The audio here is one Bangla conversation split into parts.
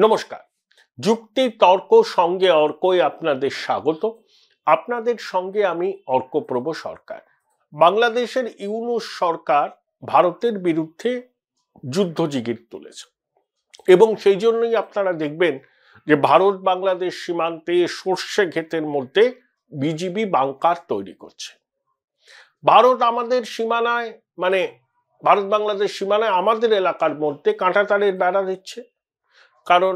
নমস্কার। যুক্তি তর্ক সঙ্গে অর্কই আপনাদের স্বাগত। আপনাদের সঙ্গে আমি অর্কপ্রভ সরকার। বাংলাদেশের ইউনূস সরকার ভারতের বিরুদ্ধে যুদ্ধ জিগির তুলেছে এবং সেই জন্যই আপনারা দেখবেন যে ভারত বাংলাদেশ সীমান্তে সর্ষে ক্ষেতের মধ্যে বিজিবি বাংকার তৈরি করছে। ভারত আমাদের সীমানায় ভারত বাংলাদেশ সীমানায় আমাদের এলাকার মধ্যে কাঁটাতারের বেড়া দিচ্ছে, কারণ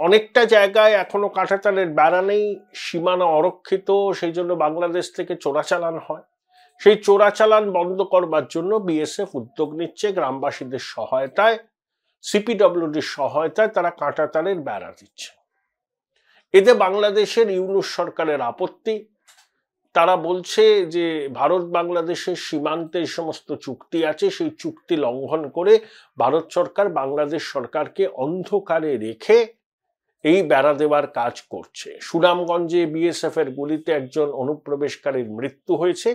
অনেকটা জায়গায় এখনো কাঁটাতারের বেড়া নেই, সীমানা অরক্ষিত, সেই জন্য বাংলাদেশ থেকে চোরাচালান হয়। সেই চোরাচালান বন্ধ করবার জন্য বিএসএফ উদ্যোগ নিচ্ছে, গ্রামবাসীদের সহায়তায়, সিপিডব্লিউডির সহায়তায় তারা কাঁটাতারের বেড়া দিচ্ছে। এতে বাংলাদেশের ইউনূস সরকারের আপত্তি। তারা বলছে যে ভারত বাংলাদেশের সীমান্তে এই সমস্ত চুক্তি আছে, সেই চুক্তি লঙ্ঘন করে ভারত সরকার বাংলাদেশ সরকারকে অন্ধকারে রেখে এই বেড়া দেওয়ার কাজ করছে। সুনামগঞ্জে বিএসএফ এর গুলিতে একজন অনুপ্রবেশকারীর মৃত্যু হয়েছে।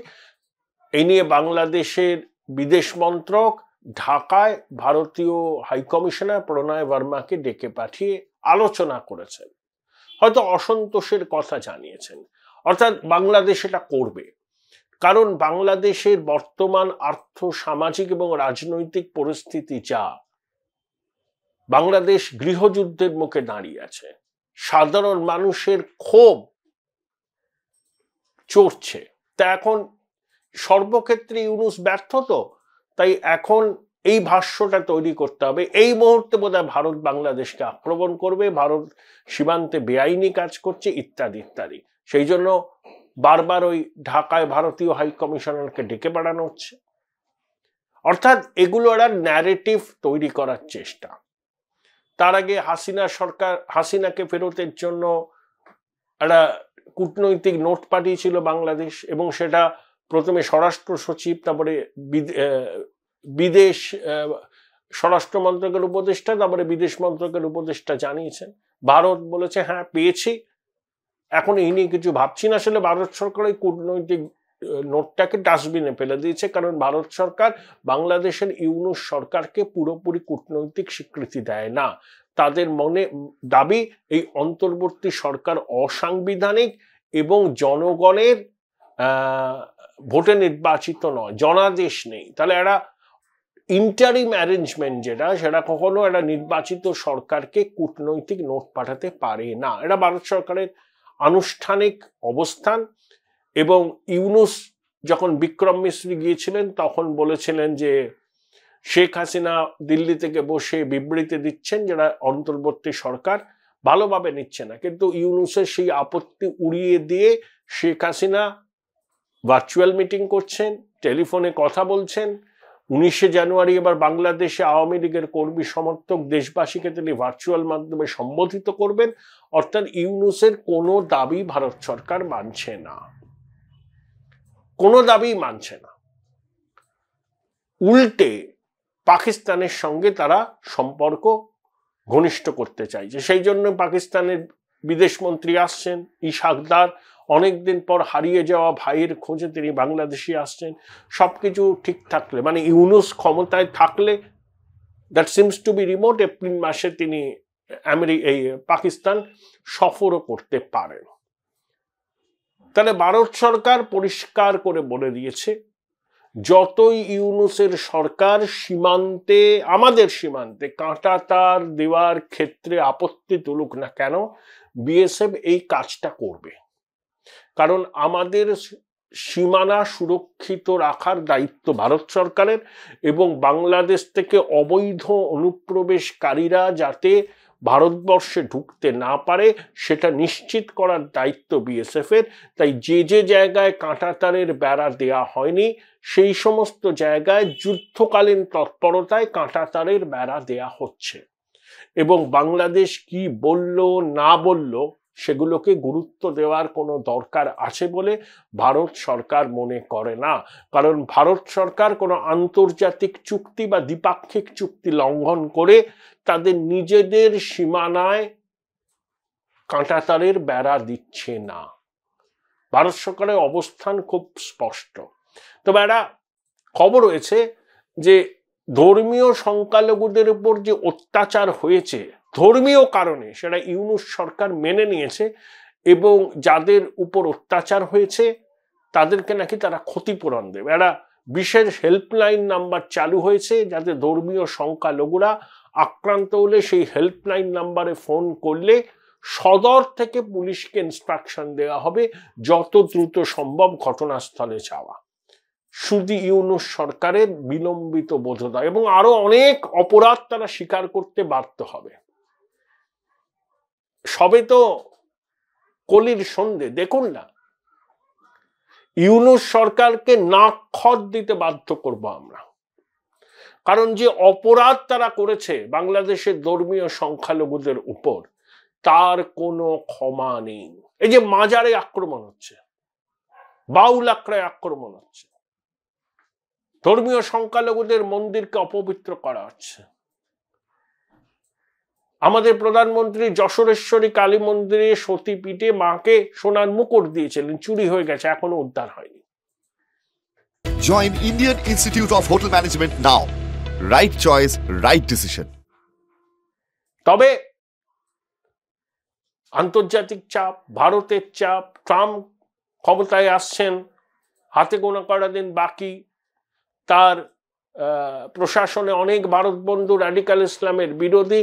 এই নিয়ে বাংলাদেশের বিদেশ মন্ত্রক ঢাকায় ভারতীয় হাইকমিশনার প্রণয় বর্মাকে ডেকে পাঠিয়ে আলোচনা করেছেন, হয়তো অসন্তোষের কথা জানিয়েছেন। অর্থাৎ বাংলাদেশ এটা করবে, কারণ বাংলাদেশের বর্তমান আর্থ সামাজিক এবং রাজনৈতিক পরিস্থিতি যা, বাংলাদেশ গৃহযুদ্ধের মুখে দাঁড়িয়ে আছে। সাধারণ মানুষের ক্ষোভ চড়ছে। তা এখন সর্বক্ষেত্রে ইউনূস ব্যর্থ, তো তাই এখন এই ভাষ্যটা তৈরি করতে হবে। এই মুহূর্তে বোধহয় ভারত বাংলাদেশকে আক্রমণ করবে, ভারত সীমান্তে বেআইনি কাজ করছে, ইত্যাদি ইত্যাদি। সেই জন্য বারবার ওই ঢাকায় ভারতীয় হাই কমিশনারকে ডেকে পাঠানো হচ্ছে। অর্থাৎ এগুলো একটা ন্যারেটিভ তৈরি করার চেষ্টা। তার আগে হাসিনাকে ফেরতের জন্য একটা কূটনৈতিক নোট পাঠিয়েছিল বাংলাদেশ, এবং সেটা প্রথমে স্বরাষ্ট্র সচিব, তারপরে বিদেশ স্বরাষ্ট্র মন্ত্রকের উপদেষ্টা, তারপরে বিদেশ মন্ত্রকের উপদেষ্টা জানিয়েছেন। ভারত বলেছে হ্যাঁ পেয়েছি, এখন এই নিয়ে কিছু ভাবছি না। আসলে ভারত সরকার এই কূটনৈতিক নোটটাকে ডাস্টবিনে ফেলে দিয়েছে, কারণ ভারত সরকার বাংলাদেশের ইউনূস সরকারকে পুরোপুরি কূটনৈতিক স্বীকৃতি দেয় না। তাদের মনে দাবি এই অন্তর্বর্তী সরকার অসাংবিধানিক এবং জনগণের ভোটে নির্বাচিত নয়, জনাদেশ নেই। তাহলে একটা ইন্টারিম অ্যারেঞ্জমেন্ট যেটা, সেটা কখনো একটা নির্বাচিত সরকারকে কূটনৈতিক নোট পাঠাতে পারে না। এটা ভারত সরকারের আনুষ্ঠানিক অবস্থান। এবং ইউনূস যখন বিক্রম মিশ্রি গিয়েছিলেন তখন বলেছিলেন যে শেখ হাসিনা দিল্লি থেকে বসে বিবৃতি দিচ্ছেন, যেটা অন্তর্বর্তী সরকার ভালোভাবে নিচ্ছে না। কিন্তু ইউনূসের সেই আপত্তি উড়িয়ে দিয়ে শেখ হাসিনা ভার্চুয়াল মিটিং করছেন, টেলিফোনে কথা বলছেন। 19শে জানুয়ারি এবার বাংলাদেশে আওয়ামী লীগের কর্মী সমর্থক দেশবাসীকে তিনি ভার্চুয়াল মাধ্যমে সম্বোধিত করবেন। অর্থাৎ ইউনূসের কোনো দাবি ভারত সরকার মানছে না, কোনো দাবি মানছে না। উল্টে পাকিস্তানের সঙ্গে তারা সম্পর্ক ঘনিষ্ঠ করতে চাইছে। সেই জন্য পাকিস্তানের বিদেশমন্ত্রী আসছেন, ইশাকদার, অনেকদিন পর হারিয়ে যাওয়া ভাইয়ের খোঁজে তিনি বাংলাদেশে আসছেন। সবকিছু ঠিক থাকলে, ইউনূস ক্ষমতায় থাকলে, that seems to be remote, April মাসে তিনি পাকিস্তান সফরও করতে পারেন। তাহলে ভারত সরকার পরিষ্কার করে বলে দিয়েছে, যতই ইউনূসের সরকার সীমান্তে, আমাদের সীমান্তে কাঁটাতার দেওয়ার ক্ষেত্রে আপত্তি তুলুক না কেন, বিএসএফ এই কাজটা করবে। কারণ আমাদের সীমানা সুরক্ষিত রাখার দায়িত্ব ভারত সরকারের, এবং বাংলাদেশ থেকে অবৈধ অনুপ্রবেশকারীরা যাতে ভারতবর্ষে ঢুকতে না পারে সেটা নিশ্চিত করার দায়িত্ব বিএসএফ এর। তাই যে যে জায়গায় কাঁটাতারের বেড়া দেয়া হয়নি সেই সমস্ত জায়গায় যুদ্ধকালীন তৎপরতায় কাঁটাতারের বেড়া দেয়া হচ্ছে। এবং বাংলাদেশ কি বলল না বলল সেগুলোকে গুরুত্ব দেওয়ার কোনো দরকার আছে বলে ভারত সরকার মনে করে না। কারণ ভারত সরকার কোনো আন্তর্জাতিক চুক্তি বা দ্বিপাক্ষিক চুক্তি লঙ্ঘন করে তাদের নিজেদের সীমানায় কাঁটাতারের বেড়া দিচ্ছে না। ভারত সরকারের অবস্থান খুব স্পষ্ট। তবে একটা খবর হয়েছে যে ধর্মীয় সংখ্যালঘুদের উপর যে অত্যাচার হয়েছে ধর্মীয় কারণে সেটা ইউনূস সরকার মেনে নিয়েছে এবং যাদের উপর অত্যাচার হয়েছে তাদেরকে নাকি তারা ক্ষতিপূরণ দেবে। একটা বিশেষ হেল্পলাইন নাম্বার চালু হয়েছে যাতে ধর্মীয় সংখ্যালঘুরা আক্রান্ত হলে সেই হেল্পলাইন নাম্বারে ফোন করলে সদর থেকে পুলিশকে ইনস্ট্রাকশন দেওয়া হবে যত দ্রুত সম্ভব ঘটনাস্থলে যাওয়া। শুধু ইউনূস সরকারের বিলম্বিত বোধতা এবং আরো অনেক অপরাধ তারা স্বীকার করতে বাধ্য হবে। সবে তো কলির সন্ধে, দেখুন না, ইউনূস সরকারকে নাক দিতে বাধ্য করব আমরা, কারণ যে অপরাধ তারা করেছে বাংলাদেশের ধর্মীয় সংখ্যালঘুদের উপর তার কোনো ক্ষমা নেই। এই যে মাজারে আক্রমণ হচ্ছে, বাউল আখড়ায় আক্রমণ হচ্ছে, ধর্মীয় সংখ্যালঘুদের মন্দিরকে অপবিত্র করা হচ্ছে। আমাদের প্রধানমন্ত্রী যশোরেশ্বরী কালী মন্দিরে সতীপীঠে মাকে সোনার মুকুট দিয়েছিলেন, চুরি হয়ে গেছে, এখনো উদ্ধার হয়নি। Join Indian Institute of Hotel Management now. Right choice, right decision. তবে আন্তর্জাতিক চাপ, ভারতের চাপ, ট্রাম্প ক্ষমতায় আসছেন, হাতে গোনা করা দিন বাকি, তার প্রশাসনে অনেক ভারত বন্ধু রাডিকাল ইসলামের বিরোধী,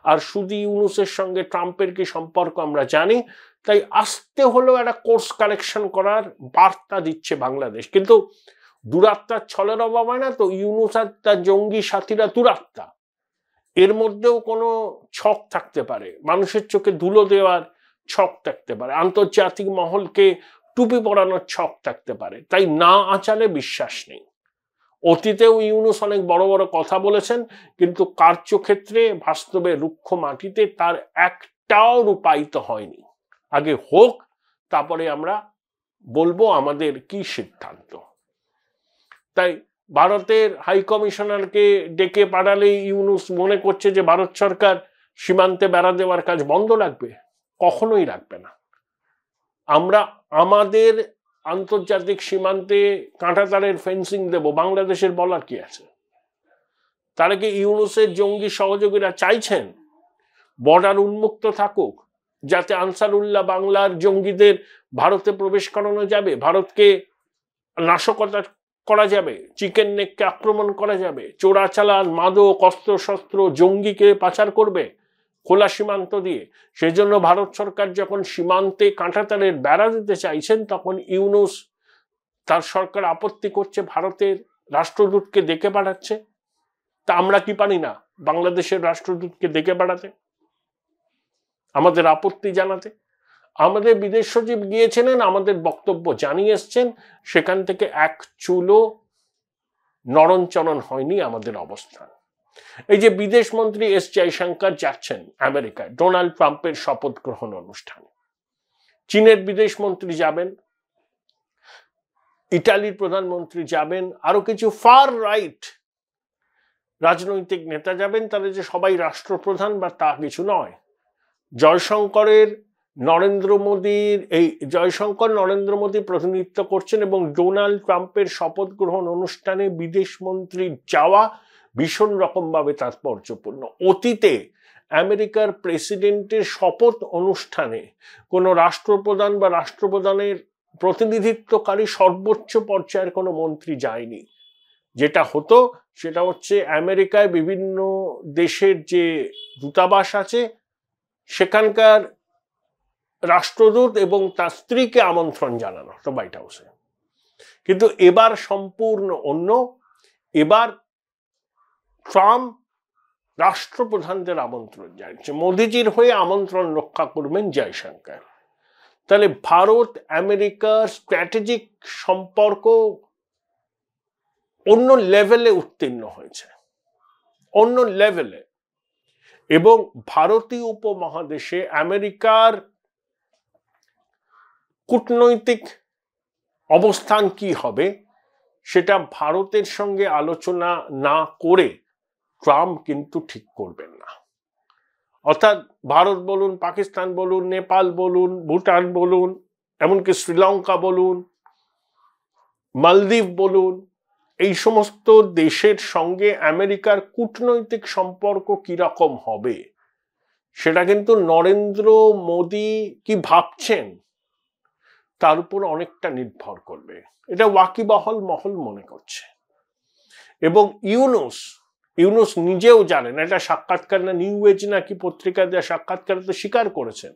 আর শুধু ইউনূসের সঙ্গে ট্রাম্পের কি সম্পর্ক আমরা জানি। তাই আসতে হলেও একটা কোর্স কারেকশন করার বার্তা দিচ্ছে বাংলাদেশ। কিন্তু দুরাত্মার ছলের অভাব হয় না তো, ইউনূস আর তার জঙ্গি সাথীরা দুরাত্মা, এর মধ্যেও কোনো ছক থাকতে পারে, মানুষের চোখে ধুলো দেওয়ার ছক থাকতে পারে, আন্তর্জাতিক মহলকে টুপি পরানোর ছক থাকতে পারে। তাই না আঁচালে বিশ্বাস নেই। অতীতেও ইউনূস অনেক বড় বড় কথা বলেছেন, কিন্তু কার্যক্ষেত্রে বাস্তবে রুক্ষ মাটিতে তার একটাও রূপায়িত হয়নি। আগে হোক, তারপরে আমরা বলবো আমাদের কি সিদ্ধান্ত। তাই ভারতের হাই কমিশনারকে ডেকে পাঠালে ইউনূস মনে করছে যে ভারত সরকার সীমান্তে বেড়া দেওয়ার কাজ বন্ধ রাখবে। কখনোই রাখবে না। আমরা আমাদের আন্তর্জাতিক সীমান্তে কাঁটাতারের ফেন্সিং দেব, বাংলাদেশের বলার কি আছে? তারা কি ইউনূসের জঙ্গি সহযোগীরা চাইছেন বর্ডার উন্মুক্ত থাকুক, যাতে আনসারুল্লাহ বাংলার জঙ্গিদের ভারতে প্রবেশ করানো যাবে, ভারতকে নাশকতা করা যাবে, চিকেন নেককে আক্রমণ করা যাবে, চোরাচালান, মাদক, অস্ত্রশস্ত্র, জঙ্গিকে পাচার করবে খোলা সীমান্ত দিয়ে? সেজন্য ভারত সরকার যখন সীমান্তে কাঁটাতারের বেড়া দিতে চাইছেন, তখন ইউনূস তার সরকার আপত্তি করছে, ভারতের রাষ্ট্রদূতকে ডেকে পাঠাচ্ছে। তা আমরা কি পারি না বাংলাদেশের রাষ্ট্রদূতকে ডেকে পাঠাতে, আমাদের আপত্তি জানাতে? আমাদের বিদেশ সচিব গিয়েছিলেন, আমাদের বক্তব্য জানিয়ে এসছেন, সেখান থেকে এক চুলো নরণচরণ হয়নি আমাদের অবস্থান। এই যে বিদেশ মন্ত্রী এস জয়শঙ্কর যাচ্ছেন আমেরিকায় ডোনাল্ড ট্রাম্পের শপথ গ্রহণ অনুষ্ঠানে, চীনের বিদেশ মন্ত্রী যাবেন, ইটালির প্রধানমন্ত্রী যাবেন, আরো কিছু ফার রাইট রাজনৈতিক নেতা যাবেন। তারা যে সবাই রাষ্ট্রপ্রধান বা তা কিছু নয়। জয়শঙ্কর নরেন্দ্র মোদী প্রতিনিধিত্ব করছেন এবং ডোনাল্ড ট্রাম্পের শপথ গ্রহণ অনুষ্ঠানে বিদেশ মন্ত্রীর যাওয়া ভীষণ রকমভাবে তাৎপর্যপূর্ণ। অতীতে আমেরিকার প্রেসিডেন্টের শপথ অনুষ্ঠানে কোনো রাষ্ট্রপ্রধান বা রাষ্ট্রপ্রধানের প্রতিনিধিত্বকারী সর্বোচ্চ পর্যায়ের কোনো মন্ত্রী যায়নি। যেটা হতো সেটা হচ্ছে আমেরিকায় বিভিন্ন দেশের যে দূতাবাস আছে সেখানকার রাষ্ট্রদূত এবং তার স্ত্রীকে আমন্ত্রণ জানানো তো হোয়াইট হাউসে। কিন্তু এবার সম্পূর্ণ অন্য। এবার ট্রাম্প রাষ্ট্রপ্রধানদের আমন্ত্রণ জানিয়েছে, মোদিজির হয়ে আমন্ত্রণ রক্ষা করবেন জয়শঙ্কর। তাহলে ভারত আমেরিকার স্ট্র্যাটেজিক সম্পর্ক অন্য লেভেলে উত্তীর্ণ হয়েছে, অন্য লেভেলে। এবং ভারতীয় উপমহাদেশে আমেরিকার কূটনৈতিক অবস্থান কি হবে সেটা ভারতের সঙ্গে আলোচনা না করে ট্রাম্প কিন্তু ঠিক করবেন না। অর্থাৎ ভারত বলুন, পাকিস্তান বলুন, নেপাল বলুন, ভুটান বলুন, এমনকি শ্রীলঙ্কা বলুন, মালদ্বীপ বলুন, এই সমস্ত দেশের সঙ্গে আমেরিকার কূটনৈতিক সম্পর্ক কিরকম হবে সেটা কিন্তু নরেন্দ্র মোদী কি ভাবছেন তার উপর অনেকটা নির্ভর করবে, এটা ওয়াকিবহাল মহল মনে করছে। এবং ইউনুস নিজেও জানেন, এটা সাক্ষাৎকার না নিউ এজ নাকি পত্রিকায় দেওয়া সাক্ষাৎকারে তো স্বীকার করেছেন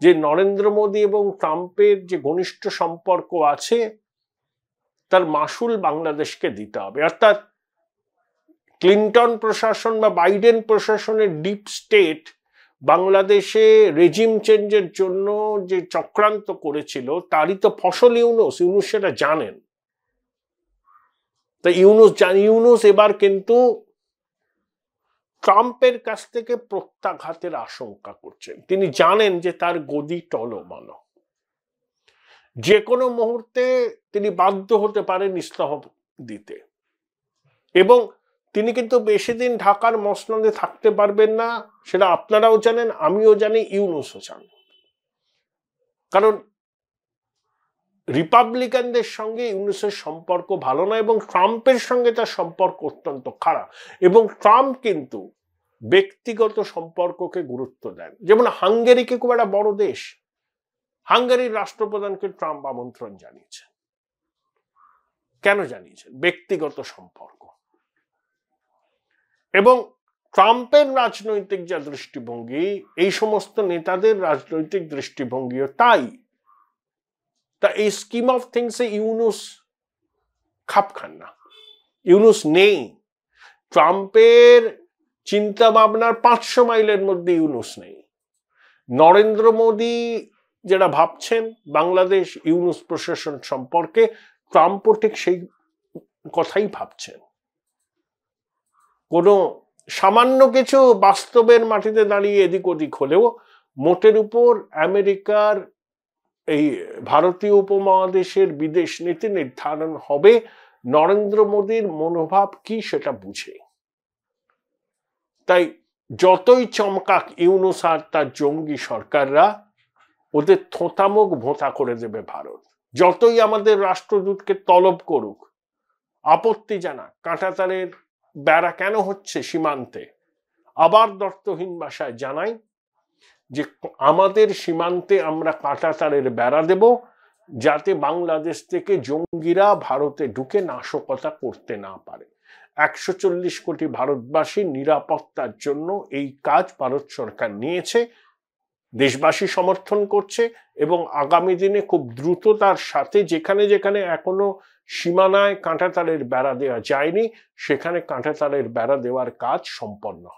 যে নরেন্দ্র মোদী এবং ট্রাম্পের যে ঘনিষ্ঠ সম্পর্ক আছে তার মাসুল বাংলাদেশকে দিতে হবে। অর্থাৎ ক্লিন্টন প্রশাসন বা বাইডেন প্রশাসনের ডিপ স্টেট বাংলাদেশে রেজিম চেঞ্জের জন্য যে চক্রান্ত করেছিল তারই তো ফসল ইউনুস সেটা জানেন। তা ইউনুস এবার কিন্তু ট্রাম্পের কাছ থেকে প্রত্যাঘাতের আশঙ্কা করছেন। তিনি জানেন যে তার গদি টলমল, যে কোনো মুহূর্তে তিনি বাধ্য হতে পারেন ইস্তফা দিতে, এবং তিনি কিন্তু বেশি দিন ঢাকার মসনদে থাকতে পারবেন না, সেটা আপনারাও জানেন, আমিও জানি, ইউনুসও জানেন। কারণ রিপাবলিকানদের সঙ্গে ইউনুসের সম্পর্ক ভালো না এবং ট্রাম্পের সঙ্গে তার সম্পর্ক অত্যন্ত খারাপ। এবং ট্রাম্প কিন্তু ব্যক্তিগত সম্পর্ককে গুরুত্ব দেন। যেমন হাঙ্গেরিকে খুব একটা বড় দেশ, হাঙ্গেরির রাষ্ট্রপ্রধানকে ট্রাম্প আমন্ত্রণ জানিয়েছেন। কেন জানিয়েছেন? ব্যক্তিগত সম্পর্ক। এবং ট্রাম্পের রাজনৈতিক যা দৃষ্টিভঙ্গি, এই সমস্ত নেতাদের রাজনৈতিক দৃষ্টিভঙ্গিও তাই। তা এই স্কিম অফ থিংসে ইউনুস খাপ খান না, ইউনুস নেই। ট্রাম্পের চিন্তা ভাবনার 500 মাইলের মধ্যে ইউনুস নেই। নরেন্দ্র মোদী যেটা ভাবছেন বাংলাদেশ ইউনুস প্রশাসন সম্পর্কে, ট্রাম্পও ঠিক সেই কথাই ভাবছেন। কোনো সামান্য কিছু বাস্তবের মাটিতে দাঁড়িয়ে এদিক ওদিক হলেও মোটের উপর আমেরিকার এই ভারতীয় উপমহাদেশের বিদেশ নীতি নির্ধারণ হবে নরেন্দ্র মোদীর মনোভাব কি সেটা বুঝে। তাই যতই চমকাক ইউনুস আর তার জঙ্গি সরকাররা, ওদের থোঁতামুখ ভোঁতা করে দেবে ভারত। যতই আমাদের রাষ্ট্রদূতকে তলব করুক, আপত্তি জানাক, কাঁটাতারের বেড়া কেন হচ্ছে সীমান্তে, আবার দর্থহীন ভাষায় জানাই যে আমাদের সীমান্তে আমরা কাঁটাতারের বেড়া দেব, যাতে বাংলাদেশ থেকে জঙ্গিরা ভারতে ঢুকে নাশকতা করতে না পারে। 140 কোটি ভারতবাসী নিরাপত্তার জন্য এই কাজ ভারত সরকার নিয়েছে, দেশবাসী সমর্থন করছে এবং আগামী দিনে খুব দ্রুততার সাথে যেখানে যেখানে এখনো সীমানায় কাঁটাতারের বেড়া দেওয়া যায়নি সেখানে কাঁটাতারের বেড়া দেওয়ার কাজ সম্পন্ন হবে।